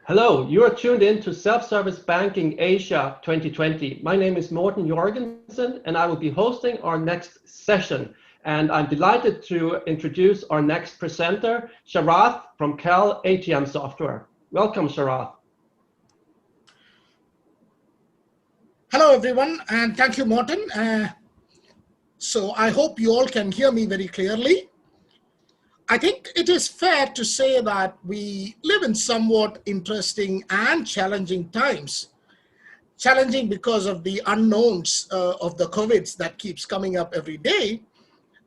Hello, you are tuned in to Self-Service Banking Asia 2020. My name is Morten Jorgensen and I will be hosting our next session. And I'm delighted to introduce our next presenter, Sharath from Cal ATM Software. Welcome, Sharath. Hello, everyone, and thank you, Morten. So I hope you all can hear me very clearly. I think it is fair to say that we live in somewhat interesting and challenging times. Challenging because of the unknowns of the COVIDs that keeps coming up every day.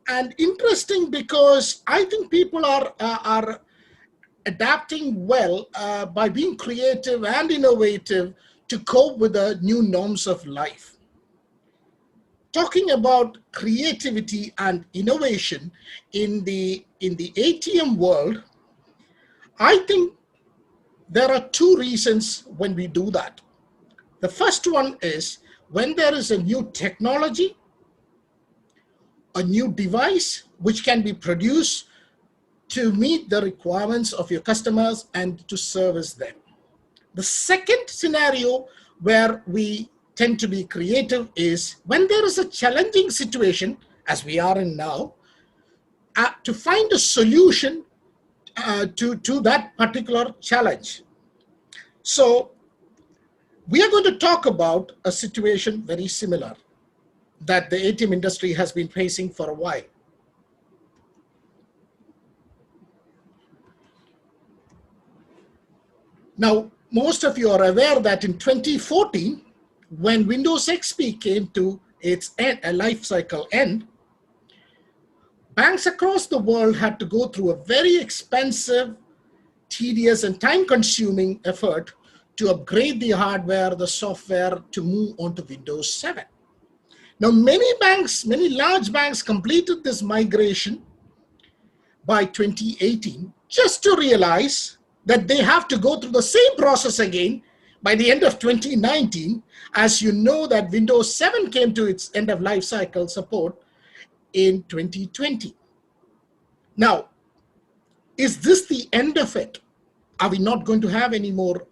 And interesting because I think people are adapting well by being creative and innovative to cope with the new norms of life. Talking about creativity and innovation in the ATM world, I think there are two reasons when we do that. The first one is when there is a new technology, a new device which can be produced to meet the requirements of your customers and to service them. The second scenario where we tend to be creative is when there is a challenging situation, as we are in now, to find a solution to that particular challenge. So we are going to talk about a situation very similar that the ATM industry has been facing for a while. Now, most of you are aware that in 2014, when Windows XP came to its life cycle end, banks across the world had to go through a very expensive, tedious, and time-consuming effort to upgrade the hardware, the software, to move on to Windows 7. Now, many large banks completed this migration by 2018, just to realize that they have to go through the same process again by the end of 2019, as you know that Windows 7 came to its end of life cycle support in 2020. Now, is this the end of it? Are we not going to have any more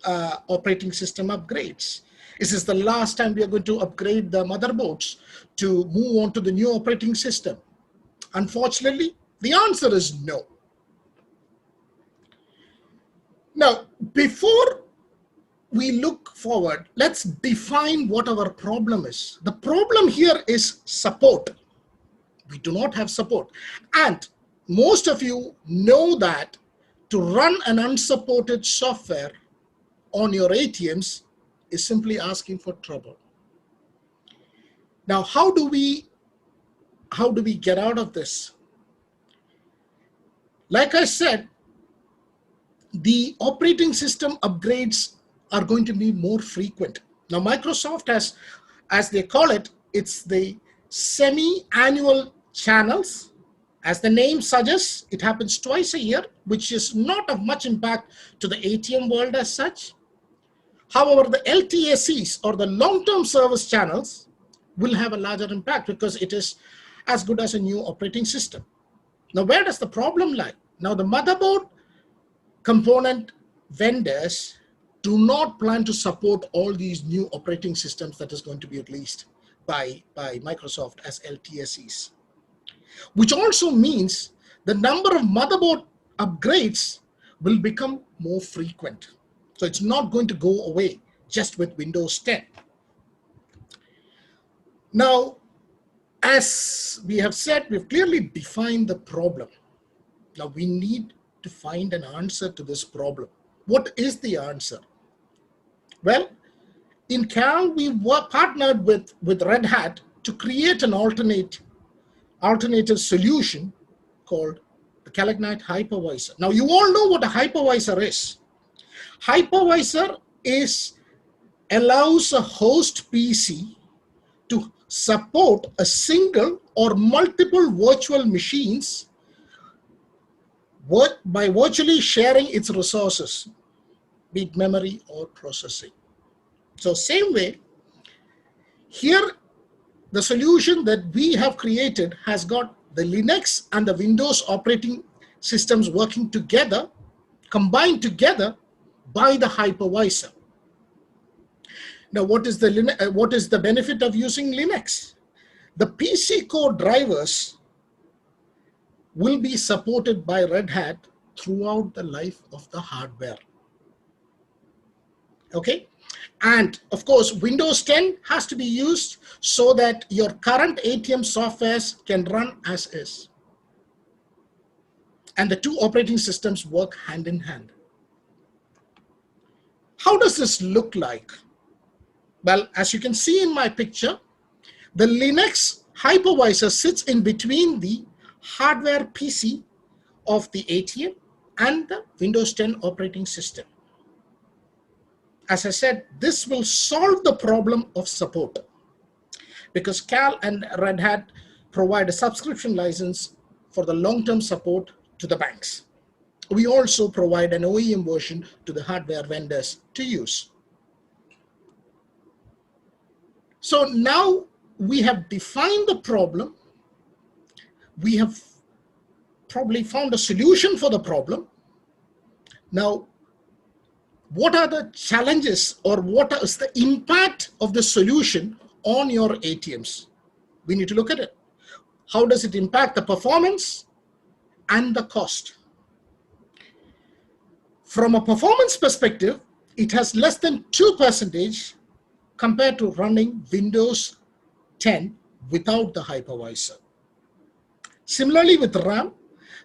operating system upgrades? Is this the last time we are going to upgrade the motherboards to move on to the new operating system? Unfortunately, the answer is no. Now, before we look forward, let's define what our problem is. The problem here is support. We do not have support. And most of you know that to run an unsupported software on your ATMs is simply asking for trouble. Now, how do we get out of this? Like I said, the operating system upgrades are going to be more frequent. Now, Microsoft has, as they call it, it's the semi-annual channels. As the name suggests, it happens twice a year, which is not of much impact to the ATM world as such. However, the LTSCs, or the long-term service channels, will have a larger impact because it is as good as a new operating system. Now, where does the problem lie? Now, the motherboard component vendors do not plan to support all these new operating systems that is going to be released by Microsoft as LTSCs, which also means the number of motherboard upgrades will become more frequent. So it's not going to go away just with Windows 10. Now, as we have said, we've clearly defined the problem. Now we need to find an answer to this problem. What is the answer? Well, in Cal, we partnered with Red Hat to create an alternative solution called the Kalignite Hypervisor. Now, you all know what a hypervisor is. Hypervisor allows a host PC to support a single or multiple virtual machines by virtually sharing its resources, be it memory or processing. So same way, here the solution that we have created has got the Linux and the Windows operating systems working together, combined together by the hypervisor. Now, what is the benefit of using Linux? The PC core drivers will be supported by Red Hat throughout the life of the hardware. Okay, and of course, Windows 10 has to be used so that your current ATM softwares can run as is. And the two operating systems work hand in hand. How does this look like? Well, as you can see in my picture, the Linux hypervisor sits in between the hardware PC of the ATM and the Windows 10 operating system. As I said, this will solve the problem of support because Cal and Red Hat provide a subscription license for the long-term support to the banks. We also provide an OEM version to the hardware vendors to use. So now we have defined the problem. We have probably found a solution for the problem. Now, what are the challenges or what is the impact of the solution on your ATMs? We need to look at it. How does it impact the performance and the cost? From a performance perspective, it has less than 2% compared to running Windows 10 without the hypervisor. Similarly with RAM,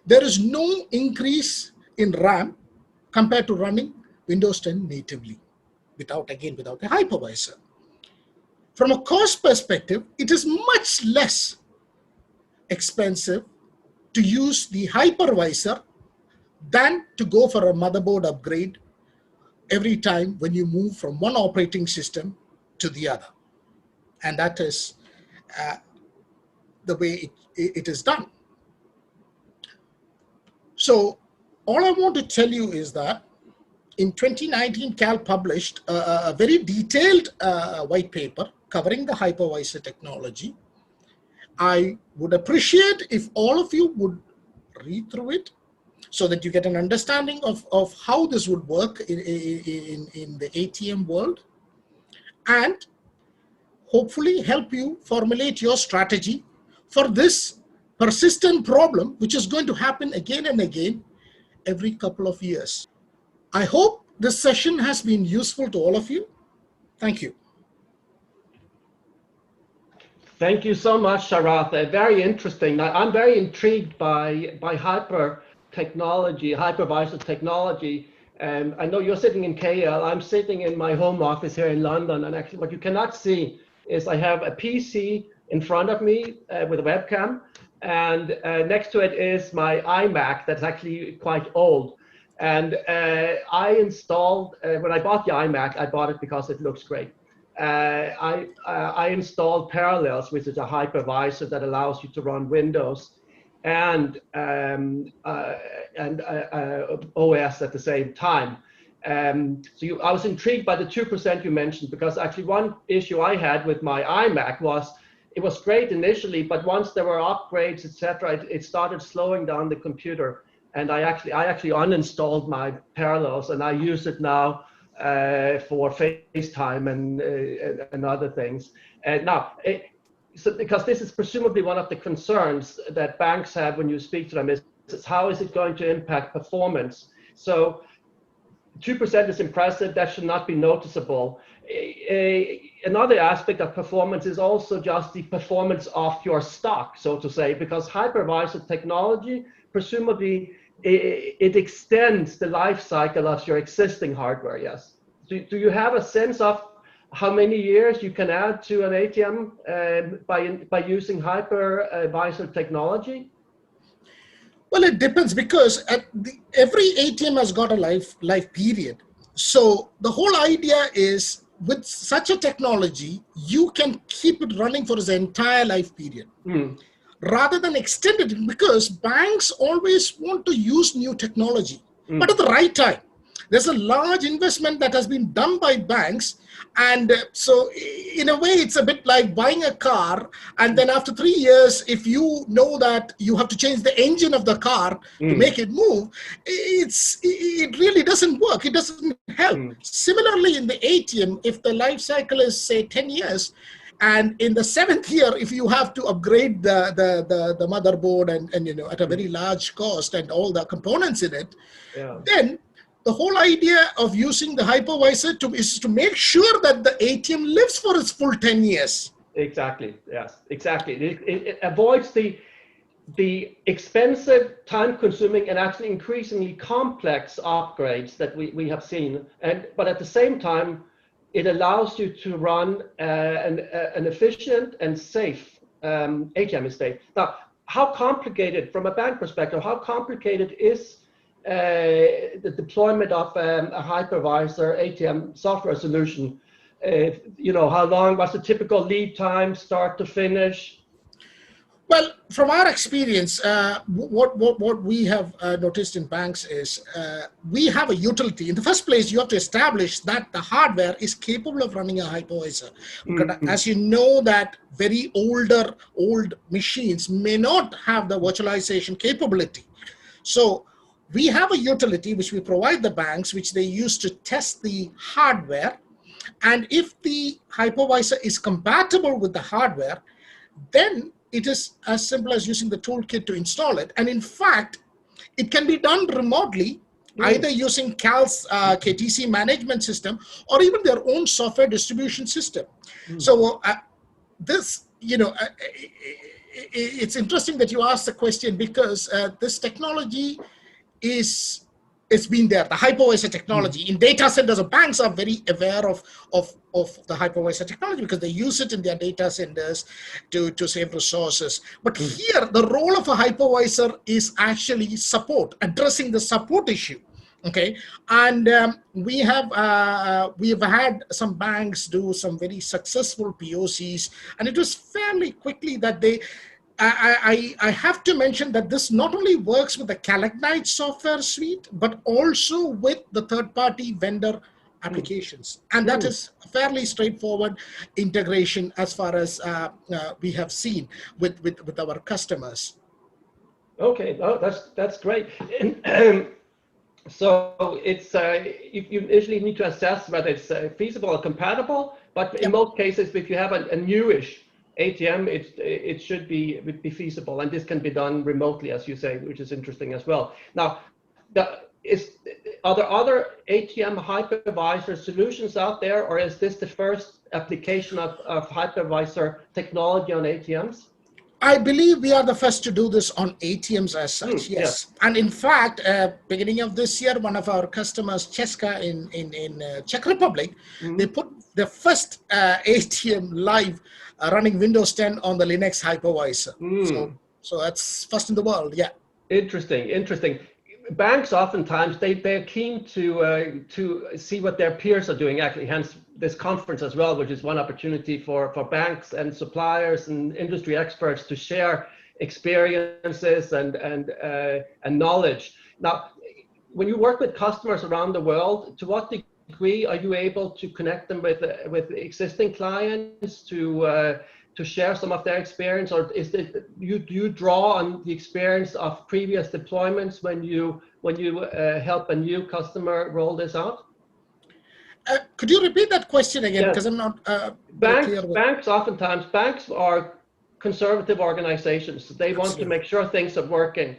there is no increase in RAM compared to running Windows 10 natively, without the hypervisor. From a cost perspective, it is much less expensive to use the hypervisor than to go for a motherboard upgrade every time when you move from one operating system to the other. And that is the way it is done. So all I want to tell you is that in 2019, Cal published a very detailed white paper covering the hypervisor technology. I would appreciate if all of you would read through it so that you get an understanding of how this would work in the ATM world, and hopefully help you formulate your strategy for this persistent problem, which is going to happen again and again every couple of years. I hope this session has been useful to all of you. Thank you. Thank you so much, Sharath. Very interesting. I'm very intrigued by hypervisor technology. I know you're sitting in KL. I'm sitting in my home office here in London. And actually what you cannot see is I have a PC in front of me with a webcam. And next to it is my iMac that's actually quite old. And I installed, when I bought the iMac, I bought it because it looks great. I installed Parallels, which is a hypervisor that allows you to run Windows and OS at the same time. I was intrigued by the 2% you mentioned, because actually one issue I had with my iMac was it was great initially, but once there were upgrades, etc., it started slowing down the computer. And I actually uninstalled my Parallels, and I use it now for FaceTime and other things. So because this is presumably one of the concerns that banks have when you speak to them is how is it going to impact performance? So 2% is impressive. That should not be noticeable. Another aspect of performance is also just the performance of your stock, so to say, because hypervisor technology, presumably it extends the life cycle of your existing hardware, yes? Do you have a sense of how many years you can add to an ATM by using hypervisor technology? Well, it depends, because every ATM has got a life period. So the whole idea is with such a technology, you can keep it running for its entire life period. Rather than extend it, because banks always want to use new technology, but at the right time. there's a large investment that has been done by banks. And so in a way, it's a bit like buying a car. And then after 3 years, if you know that you have to change the engine of the car to make it move, it really doesn't work. It doesn't help. Similarly, in the ATM, if the life cycle is, say, 10 years, and in the 7th year, if you have to upgrade the motherboard and at a very large cost and all the components in it, then the whole idea of using the hypervisor is to make sure that the ATM lives for its full 10 years. Exactly. Yes, exactly. It avoids the expensive, time-consuming, and actually increasingly complex upgrades that we have seen. But at the same time, it allows you to run an efficient and safe ATM estate. Now, how complicated, from a bank perspective, how complicated is the deployment of a hypervisor ATM software solution? How long was the typical lead time, start to finish? Well, from our experience, what we have noticed in banks is we have a utility. In the first place, you have to establish that the hardware is capable of running a hypervisor. As you know, that very old machines may not have the virtualization capability. So we have a utility which we provide the banks, which they use to test the hardware. And if the hypervisor is compatible with the hardware, then it is as simple as using the toolkit to install it. And in fact, it can be done remotely, either using CAL's KTC management system or even their own software distribution system. So this, it's interesting that you asked the question, because this technology it's been there, the hypervisor technology. In data centers, the banks are very aware of the hypervisor technology because they use it in their data centers to save resources. But here, the role of a hypervisor is actually support, addressing the support issue. Okay, and we have had some banks do some very successful POCs, and it was fairly quickly that they. I have to mention that this not only works with the Kalignite software suite, but also with the third-party vendor applications. And that is fairly straightforward integration as far as we have seen with our customers. Okay, that's great. So it's you initially need to assess whether it's feasible or compatible, but in most cases, if you have a newish ATM, it should be feasible, and this can be done remotely, as you say, which is interesting as well. Now, are there other ATM hypervisor solutions out there, or is this the first application of hypervisor technology on ATMs? I believe we are the first to do this on ATMs as such, yes. And in fact, beginning of this year, one of our customers, Česká in Czech Republic, they put the first ATM live running Windows 10 on the Linux hypervisor. So that's first in the world, yeah. Interesting. Banks oftentimes they're keen to see what their peers are doing. Actually, hence this conference as well, which is one opportunity for banks and suppliers and industry experts to share experiences and knowledge. Now, when you work with customers around the world, to what degree are you able to connect them with existing clients to share some of their experience, or is it you draw on the experience of previous deployments when you help a new customer roll this out? Could you repeat that question again? Because I'm not clear. Banks are conservative organizations. They want to make sure things are working.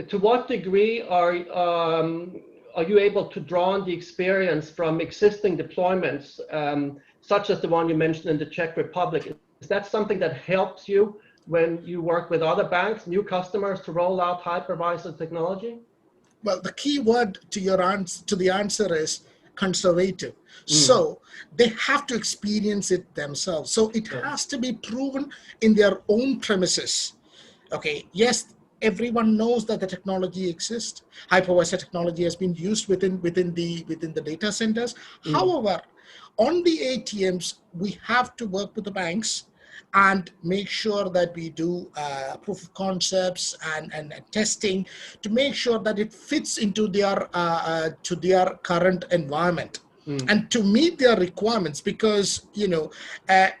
To what degree are you able to draw on the experience from existing deployments, such as the one you mentioned in the Czech Republic? Is that something that helps you when you work with other banks, new customers, to roll out hypervisor technology? Well, the key word to the answer is conservative. So they have to experience it themselves. So it has to be proven in their own premises. Okay, yes, everyone knows that the technology exists. Hypervisor technology has been used within the data centers. However, on the ATMs, we have to work with the banks and make sure that we do proof of concepts and testing to make sure that it fits into their current environment and to meet their requirements. Because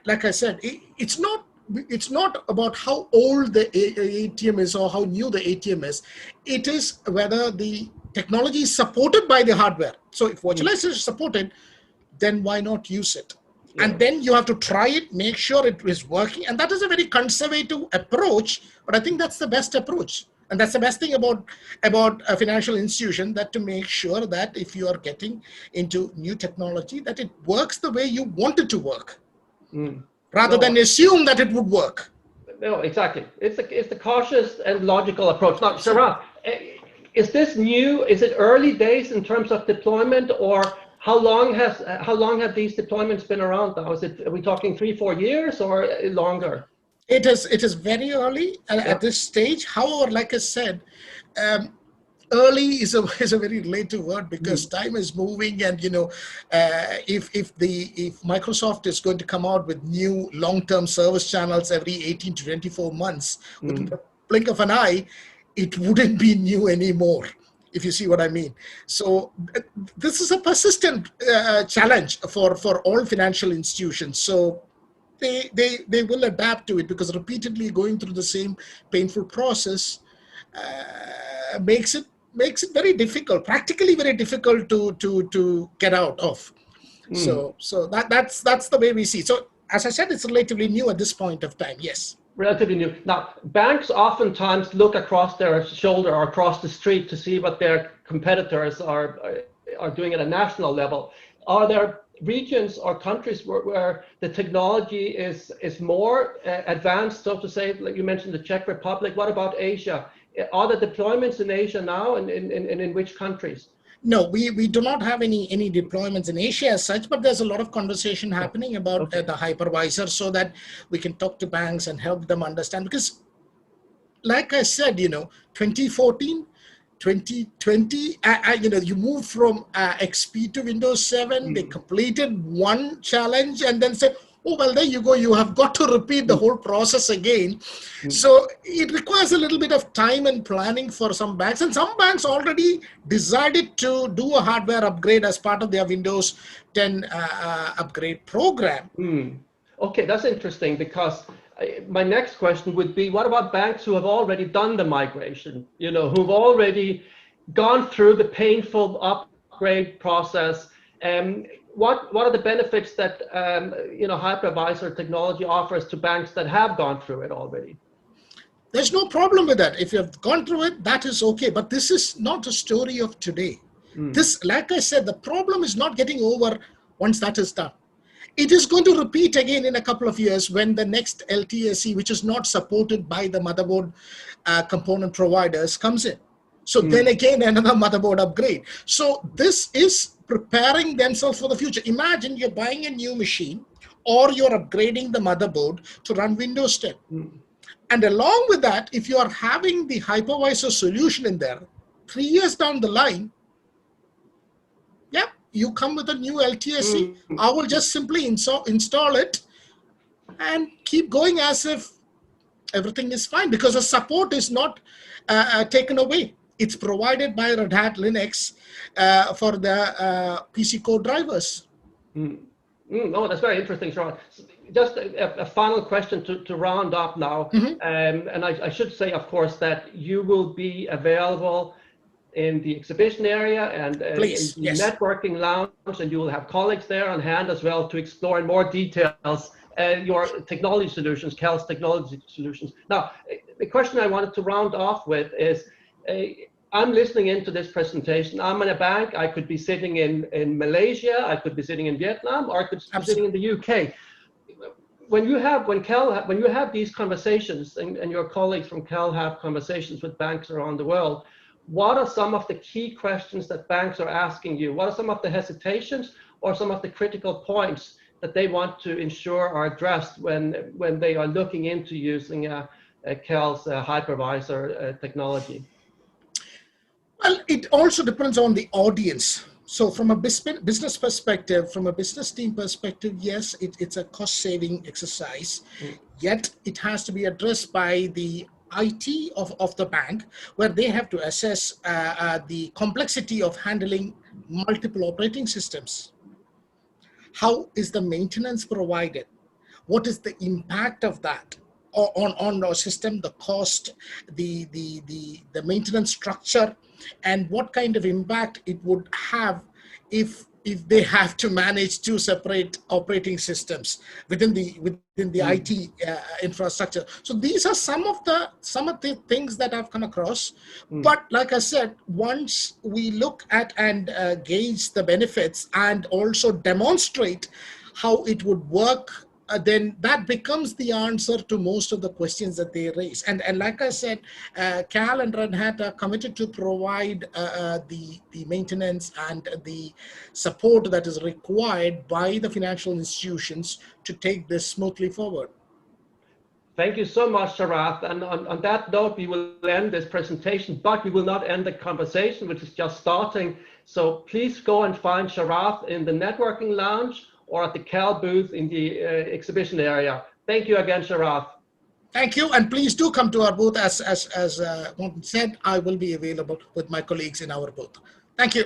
like I said, it's not about how old the ATM is or how new the ATM is. It is whether the technology is supported by the hardware. So if virtualization is supported, then why not use it? Yeah. And then you have to try it, make sure it is working. And that is a very conservative approach, but I think that's the best approach. And that's the best thing about a financial institution, that to make sure that if you are getting into new technology, that it works the way you want it to work, rather than assume that it would work. No, exactly. It's the cautious and logical approach. Now, Sharat, is this new? Is it early days in terms of deployment, or how long have these deployments been around now? Are we talking 3-4 years or longer? It is very early at this stage. However, like I said, early is a very relative word, because time is moving, and if Microsoft is going to come out with new long-term service channels every 18 to 24 months with the blink of an eye, it wouldn't be new anymore, if you see what I mean. So this is a persistent challenge for all financial institutions. So they will adapt to it, because repeatedly going through the same painful process makes it very difficult, practically very difficult to get out of. So that's the way we see. So as I said, it's relatively new at this point of time. Yes. Relatively new. Now, banks oftentimes look across their shoulder or across the street to see what their competitors are doing at a national level. Are there regions or countries where the technology is more advanced, so to say? Like you mentioned the Czech Republic. What about Asia? Are there deployments in Asia now, and in which countries? No, we do not have any deployments in Asia as such, but there's a lot of conversation happening about the hypervisor, so that we can talk to banks and help them understand. Because like I said, 2014, 2020, you moved from XP to Windows 7, they completed one challenge and then said, oh, well, there you go, you have got to repeat the whole process again. So it requires a little bit of time and planning for some banks. And some banks already decided to do a hardware upgrade as part of their Windows 10 upgrade program. Okay, that's interesting, because my next question would be, what about banks who have already done the migration, who've already gone through the painful upgrade process? What are the benefits that hypervisor technology offers to banks that have gone through it already? There's no problem with that. If you have gone through it, that is okay. But this is not a story of today. This, like I said, the problem is not getting over once that is done. It is going to repeat again in a couple of years when the next LTSC, which is not supported by the motherboard component providers, comes in. So then again, another motherboard upgrade. So this is preparing themselves for the future. Imagine you're buying a new machine, or you're upgrading the motherboard to run Windows 10. And along with that, if you are having the hypervisor solution in there, 3 years down the line, you come with a new LTSC. I will just simply install it and keep going as if everything is fine, because the support is not taken away. It's provided by Red Hat Linux for the PC core drivers. Oh, that's very interesting, Sharat. Just a final question to round up now. And I should say, of course, that you will be available in the exhibition area and in the networking lounge, and you will have colleagues there on hand as well to explore in more details your technology solutions, Kel's technology solutions. Now, the question I wanted to round off with is, I'm listening into this presentation. I'm in a bank. I could be sitting in Malaysia. I could be sitting in Vietnam, or I could be sitting in the UK. When you have these conversations, and your colleagues from Kel have conversations with banks around the world, what are some of the key questions that banks are asking you? What are some of the hesitations or some of the critical points that they want to ensure are addressed when they are looking into using Kel's hypervisor technology? Well, it also depends on the audience. So from a business perspective, from a business team perspective, yes, it's a cost-saving exercise. Yet it has to be addressed by the IT of the bank, where they have to assess the complexity of handling multiple operating systems. How is the maintenance provided? What is the impact of that on our system, the cost, the maintenance structure, and what kind of impact it would have if they have to manage two separate operating systems within the IT infrastructure. So these are some of the things that I've come across. But like I said, once we look at and gauge the benefits and also demonstrate how it would work, then that becomes the answer to most of the questions that they raise. And like I said, Cal and Red Hat are committed to provide the maintenance and the support that is required by the financial institutions to take this smoothly forward. Thank you so much, Sharath. And on that note, we will end this presentation, but we will not end the conversation, which is just starting. So please go and find Sharath in the networking lounge or at the Cal booth in the exhibition area. Thank you again, Sharath. Thank you, and please do come to our booth. As Morten said, I will be available with my colleagues in our booth. Thank you.